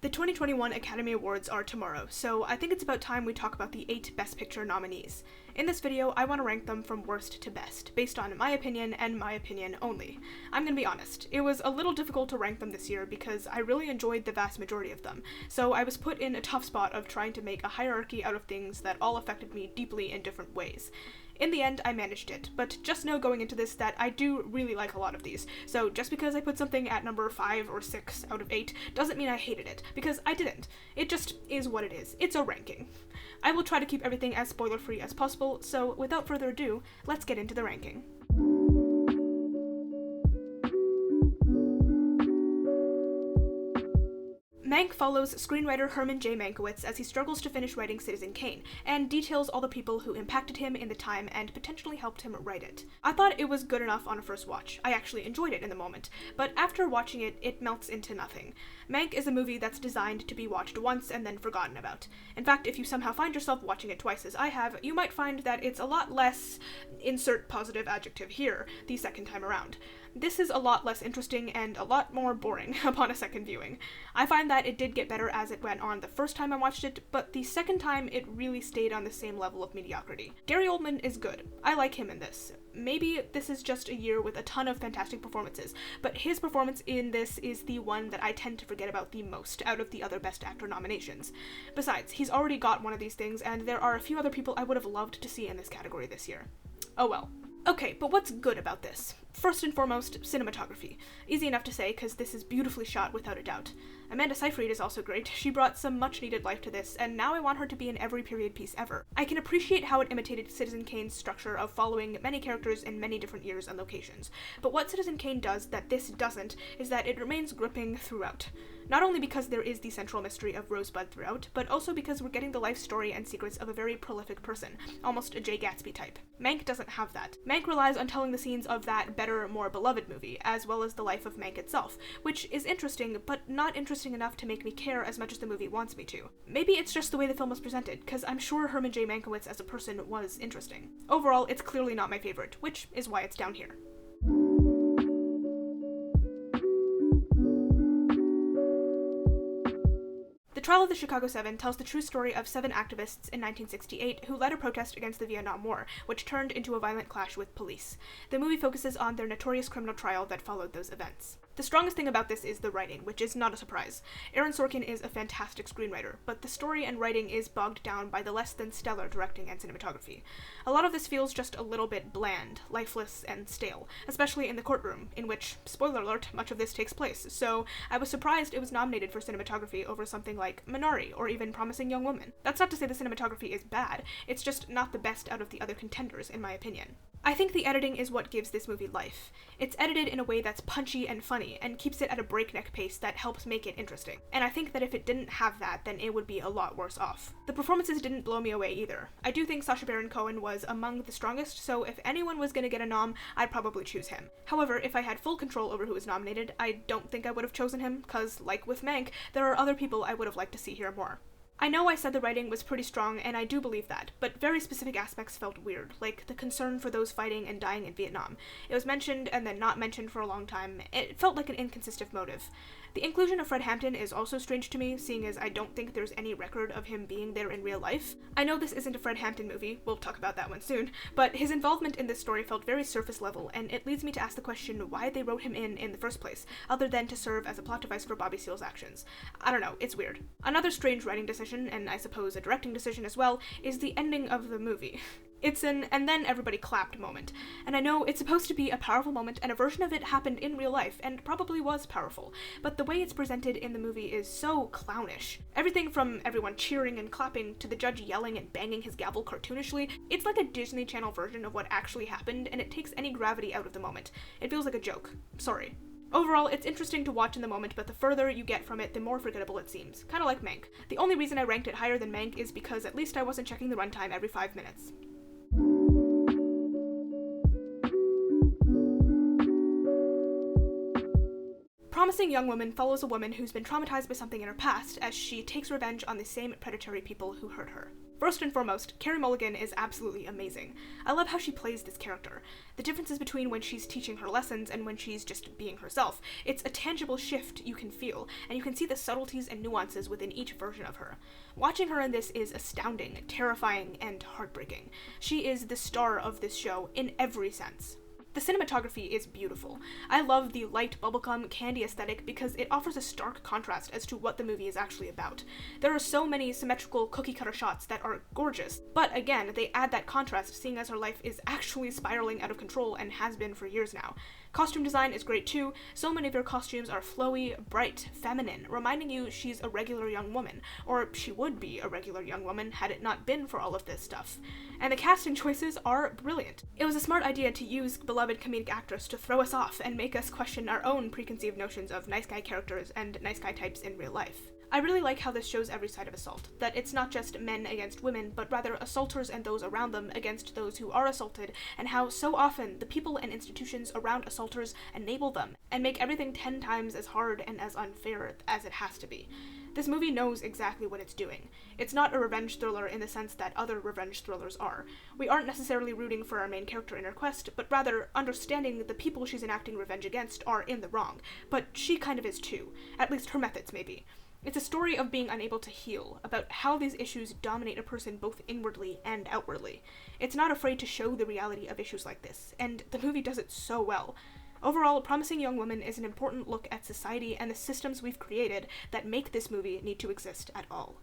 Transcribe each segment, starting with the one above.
The 2021 Academy Awards are tomorrow, so I think it's about time we talk about the 8 Best Picture nominees. In this video, I want to rank them from worst to best, based on my opinion and my opinion only. I'm gonna be honest, it was a little difficult to rank them this year because I really enjoyed the vast majority of them, so I was put in a tough spot of trying to make a hierarchy out of things that all affected me deeply in different ways. In the end, I managed it, but just know going into this that I do really like a lot of these, so just because I put something at number 5 or 6 out of 8 doesn't mean I hated it, because I didn't. It just is what it is. It's a ranking. I will try to keep everything as spoiler-free as possible, so without further ado, let's get into the ranking. Mank follows screenwriter Herman J. Mankiewicz as he struggles to finish writing Citizen Kane, and details all the people who impacted him in the time and potentially helped him write it. I thought it was good enough on a first watch. I actually enjoyed it in the moment, but after watching it, it melts into nothing. Mank is a movie that's designed to be watched once and then forgotten about. In fact, if you somehow find yourself watching it twice as I have, you might find that it's a lot less, insert positive adjective here, the second time around. This is a lot less interesting and a lot more boring upon a second viewing. I find that it did get better as it went on the first time I watched it, but the second time it really stayed on the same level of mediocrity. Gary Oldman is good. I like him in this. Maybe this is just a year with a ton of fantastic performances, but his performance in this is the one that I tend to forget about the most out of the other Best Actor nominations. Besides, he's already got one of these things, and there are a few other people I would have loved to see in this category this year. Oh well. Okay, but what's good about this? First and foremost, cinematography. Easy enough to say, because this is beautifully shot without a doubt. Amanda Seyfried is also great. She brought some much-needed life to this, and now I want her to be in every period piece ever. I can appreciate how it imitated Citizen Kane's structure of following many characters in many different years and locations. But what Citizen Kane does that this doesn't is that it remains gripping throughout. Not only because there is the central mystery of Rosebud throughout, but also because we're getting the life story and secrets of a very prolific person, almost a Jay Gatsby type. Mank doesn't have that. Mank relies on telling the scenes of that better, more beloved movie, as well as the life of Mank itself, which is interesting, but not interesting enough to make me care as much as the movie wants me to. Maybe it's just the way the film was presented, because I'm sure Herman J. Mankiewicz as a person was interesting. Overall, it's clearly not my favorite, which is why it's down here. The Trial of the Chicago 7 tells the true story of 7 activists in 1968 who led a protest against the Vietnam War, which turned into a violent clash with police. The movie focuses on their notorious criminal trial that followed those events. The strongest thing about this is the writing, which is not a surprise. Aaron Sorkin is a fantastic screenwriter, but the story and writing is bogged down by the less than stellar directing and cinematography. A lot of this feels just a little bit bland, lifeless, and stale, especially in the courtroom, in which, spoiler alert, much of this takes place, so I was surprised it was nominated for cinematography over something like Minari, or even Promising Young Woman. That's not to say the cinematography is bad, it's just not the best out of the other contenders, in my opinion. I think the editing is what gives this movie life. It's edited in a way that's punchy and funny, and keeps it at a breakneck pace that helps make it interesting. And I think that if it didn't have that, then it would be a lot worse off. The performances didn't blow me away either. I do think Sacha Baron Cohen was among the strongest, so if anyone was gonna get a nom, I'd probably choose him. However, if I had full control over who was nominated, I don't think I would have chosen him, cause, like with Mank, there are other people I would have liked to see here more. I know I said the writing was pretty strong, and I do believe that, but very specific aspects felt weird, like the concern for those fighting and dying in Vietnam. It was mentioned and then not mentioned for a long time. It felt like an inconsistent motive. The inclusion of Fred Hampton is also strange to me, seeing as I don't think there's any record of him being there in real life. I know this isn't a Fred Hampton movie, we'll talk about that one soon, but his involvement in this story felt very surface level, and it leads me to ask the question why they wrote him in the first place, other than to serve as a plot device for Bobby Seale's actions. I don't know, it's weird. Another strange writing decision, and I suppose a directing decision as well, is the ending of the movie. It's an and then everybody clapped moment, and I know it's supposed to be a powerful moment, and a version of it happened in real life, and probably was powerful, but the way it's presented in the movie is so clownish. Everything from everyone cheering and clapping to the judge yelling and banging his gavel cartoonishly, it's like a Disney Channel version of what actually happened, and it takes any gravity out of the moment. It feels like a joke. Sorry. Overall, it's interesting to watch in the moment, but the further you get from it, the more forgettable it seems. Kinda like Mank. The only reason I ranked it higher than Mank is because at least I wasn't checking the runtime every 5 minutes. Promising Young Woman follows a woman who's been traumatized by something in her past as she takes revenge on the same predatory people who hurt her. First and foremost, Carey Mulligan is absolutely amazing. I love how she plays this character. The differences between when she's teaching her lessons and when she's just being herself. It's a tangible shift you can feel, and you can see the subtleties and nuances within each version of her. Watching her in this is astounding, terrifying, and heartbreaking. She is the star of this show in every sense. The cinematography is beautiful. I love the light bubblegum candy aesthetic because it offers a stark contrast as to what the movie is actually about. There are so many symmetrical cookie-cutter shots that are gorgeous, but again, they add that contrast seeing as her life is actually spiraling out of control and has been for years now. Costume design is great too. So many of her costumes are flowy, bright, feminine, reminding you she's a regular young woman, or she would be a regular young woman had it not been for all of this stuff. And the casting choices are brilliant. It was a smart idea to use beloved comedic actress to throw us off and make us question our own preconceived notions of nice guy characters and nice guy types in real life. I really like how this shows every side of assault, that it's not just men against women, but rather assaulters and those around them against those who are assaulted, and how so often the people and institutions around assaulters enable them, and make everything 10 times as hard and as unfair as it has to be. This movie knows exactly what it's doing. It's not a revenge thriller in the sense that other revenge thrillers are. We aren't necessarily rooting for our main character in her quest, but rather understanding the people she's enacting revenge against are in the wrong, but she kind of is too, at least her methods may be. It's a story of being unable to heal, about how these issues dominate a person both inwardly and outwardly. It's not afraid to show the reality of issues like this, and the movie does it so well. Overall, Promising Young Woman is an important look at society and the systems we've created that make this movie need to exist at all.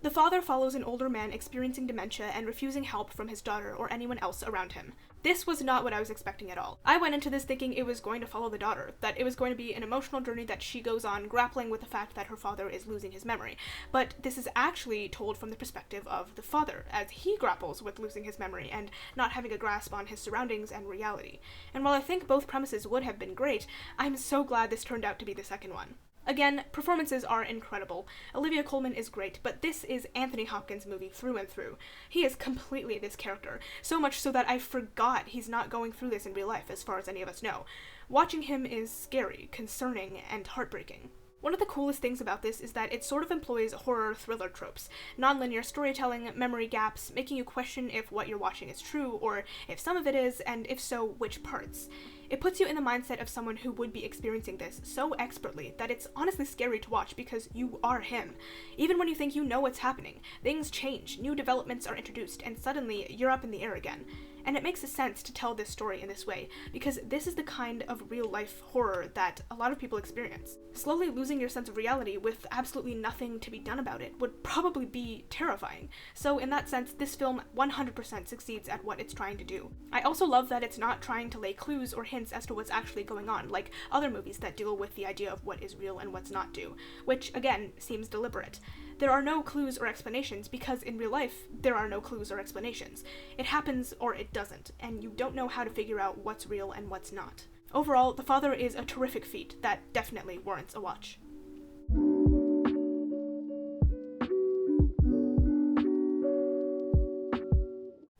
The father follows an older man experiencing dementia and refusing help from his daughter or anyone else around him. This was not what I was expecting at all. I went into this thinking it was going to follow the daughter, that it was going to be an emotional journey that she goes on grappling with the fact that her father is losing his memory. But this is actually told from the perspective of the father, as he grapples with losing his memory and not having a grasp on his surroundings and reality. And while I think both premises would have been great, I'm so glad this turned out to be the second one. Again, performances are incredible. Olivia Colman is great, but this is Anthony Hopkins' movie through and through. He is completely this character, so much so that I forgot he's not going through this in real life, as far as any of us know. Watching him is scary, concerning, and heartbreaking. One of the coolest things about this is that it sort of employs horror thriller tropes, non-linear storytelling, memory gaps, making you question if what you're watching is true, or if some of it is, and if so, which parts. It puts you in the mindset of someone who would be experiencing this so expertly that it's honestly scary to watch because you are him. Even when you think you know what's happening, things change, new developments are introduced, and suddenly you're up in the air again. And it makes sense to tell this story in this way, because this is the kind of real-life horror that a lot of people experience. Slowly losing your sense of reality with absolutely nothing to be done about it would probably be terrifying. So in that sense, this film 100% succeeds at what it's trying to do. I also love that it's not trying to lay clues or hints as to what's actually going on, like other movies that deal with the idea of what is real and what's not due, which, again, seems deliberate. There are no clues or explanations because in real life, there are no clues or explanations. It happens or it doesn't, and you don't know how to figure out what's real and what's not. Overall, The Father is a terrific feat that definitely warrants a watch.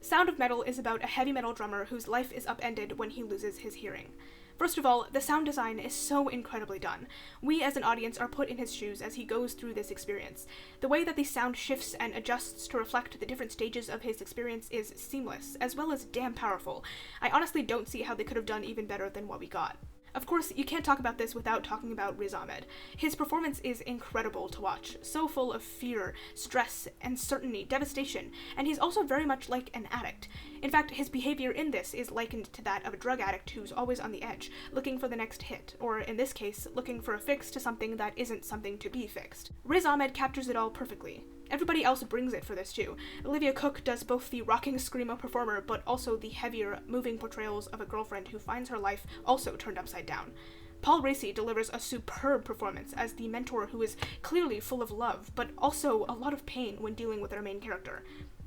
Sound of Metal is about a heavy metal drummer whose life is upended when he loses his hearing. First of all, the sound design is so incredibly done. We as an audience are put in his shoes as he goes through this experience. The way that the sound shifts and adjusts to reflect the different stages of his experience is seamless, as well as damn powerful. I honestly don't see how they could have done even better than what we got. Of course, you can't talk about this without talking about Riz Ahmed. His performance is incredible to watch, so full of fear, stress, uncertainty, devastation, and he's also very much like an addict. In fact, his behavior in this is likened to that of a drug addict who's always on the edge, looking for the next hit, or in this case, looking for a fix to something that isn't something to be fixed. Riz Ahmed captures it all perfectly. Everybody else brings it for this too. Olivia Cooke does both the rocking screamo performer, but also the heavier, moving portrayals of a girlfriend who finds her life also turned upside down. Paul Raci delivers a superb performance as the mentor who is clearly full of love, but also a lot of pain when dealing with our main character.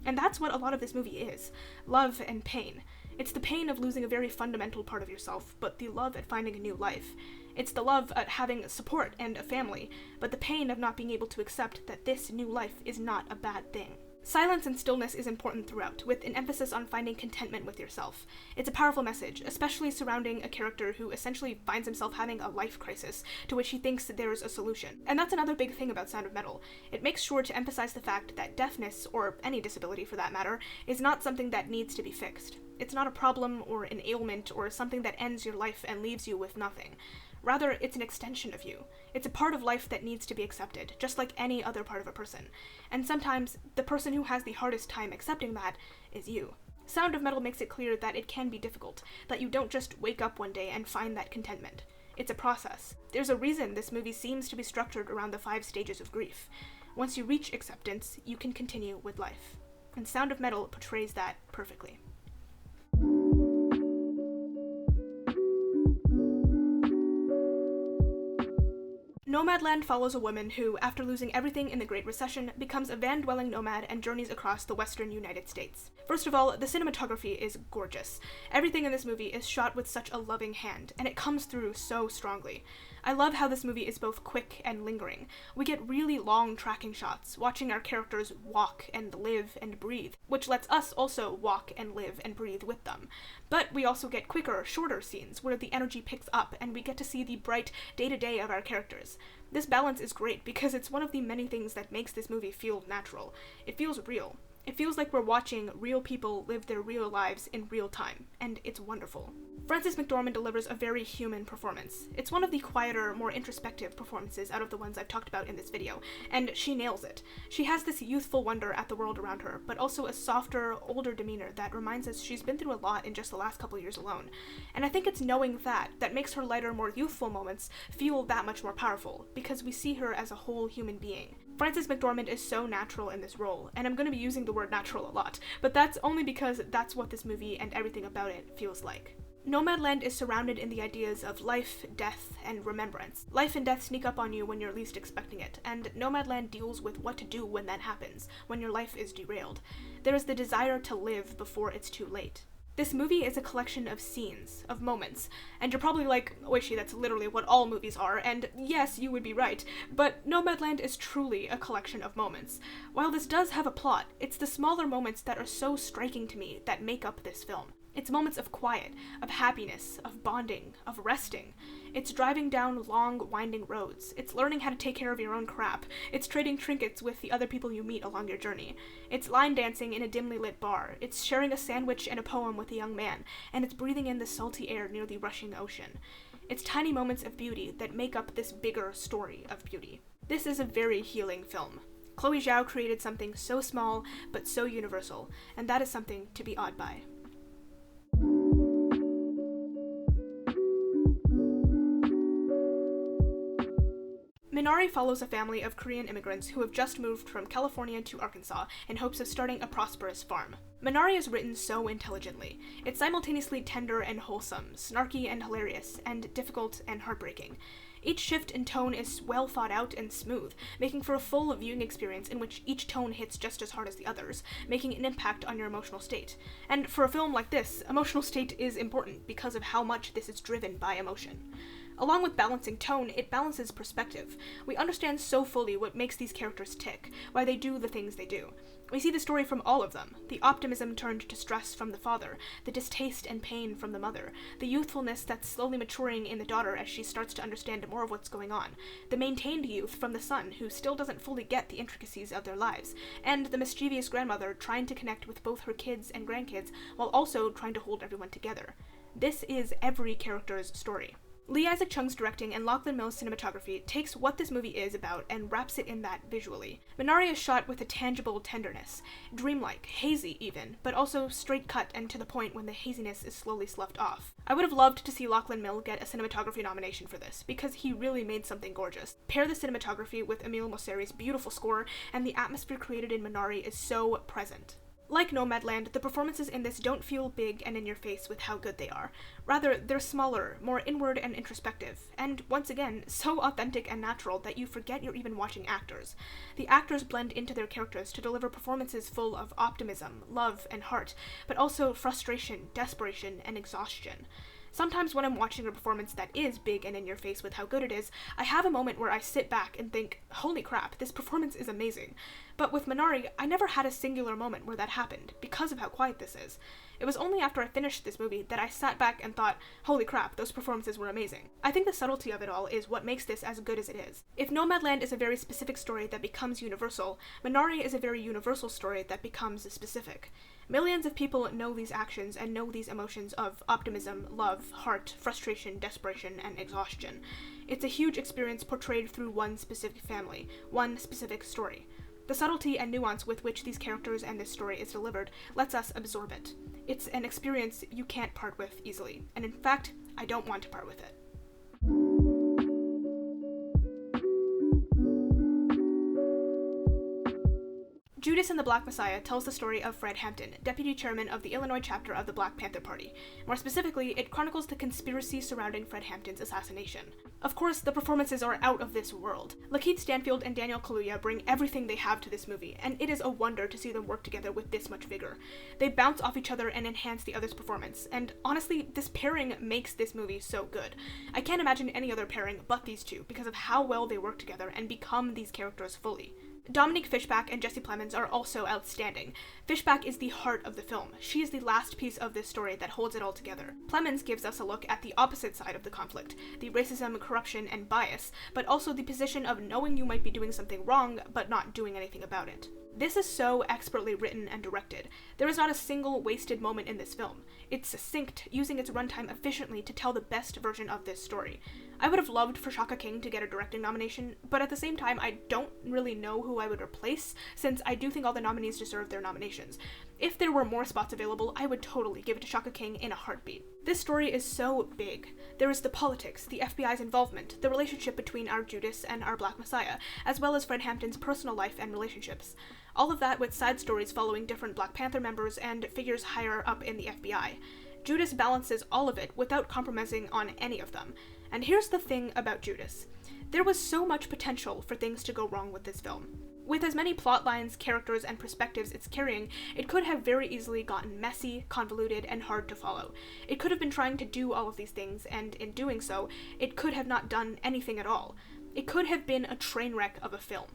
And that's what a lot of this movie is. Love and pain. It's the pain of losing a very fundamental part of yourself, but the love at finding a new life. It's the love at having support and a family, but the pain of not being able to accept that this new life is not a bad thing. Silence and stillness is important throughout, with an emphasis on finding contentment with yourself. It's a powerful message, especially surrounding a character who essentially finds himself having a life crisis, to which he thinks there's a solution. And that's another big thing about Sound of Metal. It makes sure to emphasize the fact that deafness, or any disability for that matter, is not something that needs to be fixed. It's not a problem or an ailment or something that ends your life and leaves you with nothing. Rather, it's an extension of you. It's a part of life that needs to be accepted, just like any other part of a person. And sometimes, the person who has the hardest time accepting that is you. Sound of Metal makes it clear that it can be difficult, that you don't just wake up one day and find that contentment. It's a process. There's a reason this movie seems to be structured around the 5 stages of grief. Once you reach acceptance, you can continue with life. And Sound of Metal portrays that perfectly. Nomadland follows a woman who, after losing everything in the Great Recession, becomes a van-dwelling nomad and journeys across the western United States. First of all, the cinematography is gorgeous. Everything in this movie is shot with such a loving hand, and it comes through so strongly. I love how this movie is both quick and lingering. We get really long tracking shots, watching our characters walk and live and breathe, which lets us also walk and live and breathe with them. But we also get quicker, shorter scenes where the energy picks up and we get to see the bright day-to-day of our characters. This balance is great because it's one of the many things that makes this movie feel natural. It feels real. It feels like we're watching real people live their real lives in real time, and it's wonderful. Frances McDormand delivers a very human performance. It's one of the quieter, more introspective performances out of the ones I've talked about in this video, and she nails it. She has this youthful wonder at the world around her, but also a softer, older demeanor that reminds us she's been through a lot in just the last couple years alone. And I think it's knowing that makes her lighter, more youthful moments feel that much more powerful, because we see her as a whole human being. Frances McDormand is so natural in this role, and I'm going to be using the word natural a lot, but that's only because that's what this movie and everything about it feels like. Nomadland is surrounded in the ideas of life, death, and remembrance. Life and death sneak up on you when you're least expecting it, and Nomadland deals with what to do when that happens, when your life is derailed. There is the desire to live before it's too late. This movie is a collection of scenes, of moments, and you're probably like, Oishi, that's literally what all movies are, and yes, you would be right, but Nomadland is truly a collection of moments. While this does have a plot, it's the smaller moments that are so striking to me that make up this film. It's moments of quiet, of happiness, of bonding, of resting. It's driving down long, winding roads. It's learning how to take care of your own crap. It's trading trinkets with the other people you meet along your journey. It's line dancing in a dimly lit bar. It's sharing a sandwich and a poem with a young man. And it's breathing in the salty air near the rushing ocean. It's tiny moments of beauty that make up this bigger story of beauty. This is a very healing film. Chloe Zhao created something so small, but so universal, and that is something to be awed by. Minari follows a family of Korean immigrants who have just moved from California to Arkansas in hopes of starting a prosperous farm. Minari is written so intelligently. It's simultaneously tender and wholesome, snarky and hilarious, and difficult and heartbreaking. Each shift in tone is well thought out and smooth, making for a full viewing experience in which each tone hits just as hard as the others, making an impact on your emotional state. And for a film like this, emotional state is important because of how much this is driven by emotion. Along with balancing tone, it balances perspective. We understand so fully what makes these characters tick, why they do the things they do. We see the story from all of them, the optimism turned to stress from the father, the distaste and pain from the mother, the youthfulness that's slowly maturing in the daughter as she starts to understand more of what's going on, the maintained youth from the son who still doesn't fully get the intricacies of their lives, and the mischievous grandmother trying to connect with both her kids and grandkids while also trying to hold everyone together. This is every character's story. Lee Isaac Chung's directing and Lachlan Mills' cinematography takes what this movie is about and wraps it in that visually. Minari is shot with a tangible tenderness, dreamlike, hazy even, but also straight cut and to the point when the haziness is slowly sloughed off. I would have loved to see Lachlan Mill get a cinematography nomination for this, because he really made something gorgeous. Pair the cinematography with Emile Mosseri's beautiful score, and the atmosphere created in Minari is so present. Like Nomadland, the performances in this don't feel big and in your face with how good they are. Rather, they're smaller, more inward and introspective, and once again, so authentic and natural that you forget you're even watching actors. The actors blend into their characters to deliver performances full of optimism, love, and heart, but also frustration, desperation, and exhaustion. Sometimes when I'm watching a performance that is big and in your face with how good it is, I have a moment where I sit back and think, holy crap, this performance is amazing. But with Minari, I never had a singular moment where that happened, because of how quiet this is. It was only after I finished this movie that I sat back and thought, holy crap, those performances were amazing. I think the subtlety of it all is what makes this as good as it is. If Nomadland is a very specific story that becomes universal, Minari is a very universal story that becomes specific. Millions of people know these actions and know these emotions of optimism, love, heart, frustration, desperation, and exhaustion. It's a huge experience portrayed through one specific family, one specific story. The subtlety and nuance with which these characters and this story is delivered lets us absorb it. It's an experience you can't part with easily, and in fact, I don't want to part with it. Judas and the Black Messiah tells the story of Fred Hampton, deputy chairman of the Illinois chapter of the Black Panther Party. More specifically, it chronicles the conspiracy surrounding Fred Hampton's assassination. Of course, the performances are out of this world. Lakeith Stanfield and Daniel Kaluuya bring everything they have to this movie, and it is a wonder to see them work together with this much vigor. They bounce off each other and enhance the other's performance, and honestly, this pairing makes this movie so good. I can't imagine any other pairing but these two because of how well they work together and become these characters fully. Dominique Fishback and Jesse Plemons are also outstanding. Fishback is the heart of the film. She is the last piece of this story that holds it all together. Plemons gives us a look at the opposite side of the conflict, the racism, corruption, and bias, but also the position of knowing you might be doing something wrong, but not doing anything about it. This is so expertly written and directed. There is not a single wasted moment in this film. It's succinct, using its runtime efficiently to tell the best version of this story. I would have loved for Shaka King to get a directing nomination, but at the same time, I don't really know who I would replace, since I do think all the nominees deserve their nominations. If there were more spots available, I would totally give it to Shaka King in a heartbeat. This story is so big. There is the politics, the FBI's involvement, the relationship between our Judas and our Black Messiah, as well as Fred Hampton's personal life and relationships. All of that with side stories following different Black Panther members and figures higher up in the FBI. Judas balances all of it without compromising on any of them. And here's the thing about Judas. There was so much potential for things to go wrong with this film. With as many plot lines, characters, and perspectives it's carrying, it could have very easily gotten messy, convoluted, and hard to follow. It could have been trying to do all of these things, and in doing so, it could have not done anything at all. It could have been a train wreck of a film.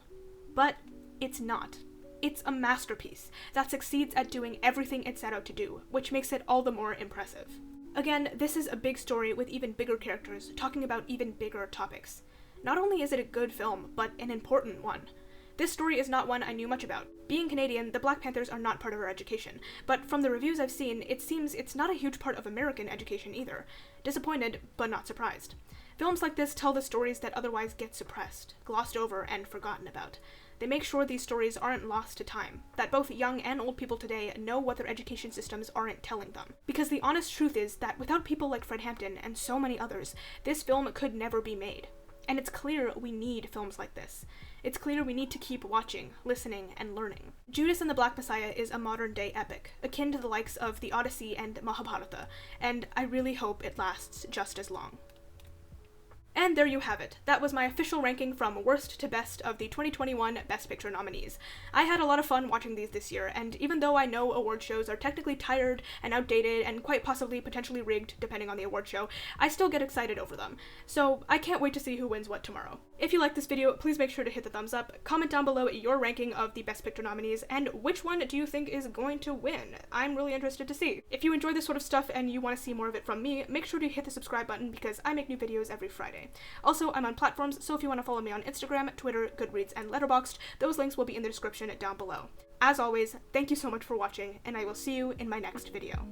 But it's not. It's a masterpiece that succeeds at doing everything it set out to do, which makes it all the more impressive. Again, this is a big story with even bigger characters, talking about even bigger topics. Not only is it a good film, but an important one. This story is not one I knew much about. Being Canadian, the Black Panthers are not part of our education, but from the reviews I've seen, it seems it's not a huge part of American education either. Disappointed, but not surprised. Films like this tell the stories that otherwise get suppressed, glossed over, and forgotten about. They make sure these stories aren't lost to time, that both young and old people today know what their education systems aren't telling them. Because the honest truth is that without people like Fred Hampton and so many others, this film could never be made. And it's clear we need films like this. It's clear we need to keep watching, listening, and learning. Judas and the Black Messiah is a modern-day epic, akin to the likes of the Odyssey and Mahabharata, and I really hope it lasts just as long. And there you have it. That was my official ranking from worst to best of the 2021 Best Picture nominees. I had a lot of fun watching these this year, and even though I know award shows are technically tired and outdated and quite possibly potentially rigged depending on the award show, I still get excited over them. So I can't wait to see who wins what tomorrow. If you like this video, please make sure to hit the thumbs up, comment down below your ranking of the Best Picture nominees, and which one do you think is going to win? I'm really interested to see. If you enjoy this sort of stuff and you want to see more of it from me, make sure to hit the subscribe button because I make new videos every Friday. Also, I'm on platforms, so if you want to follow me on Instagram, Twitter, Goodreads, and Letterboxd, those links will be in the description down below. As always, thank you so much for watching, and I will see you in my next video.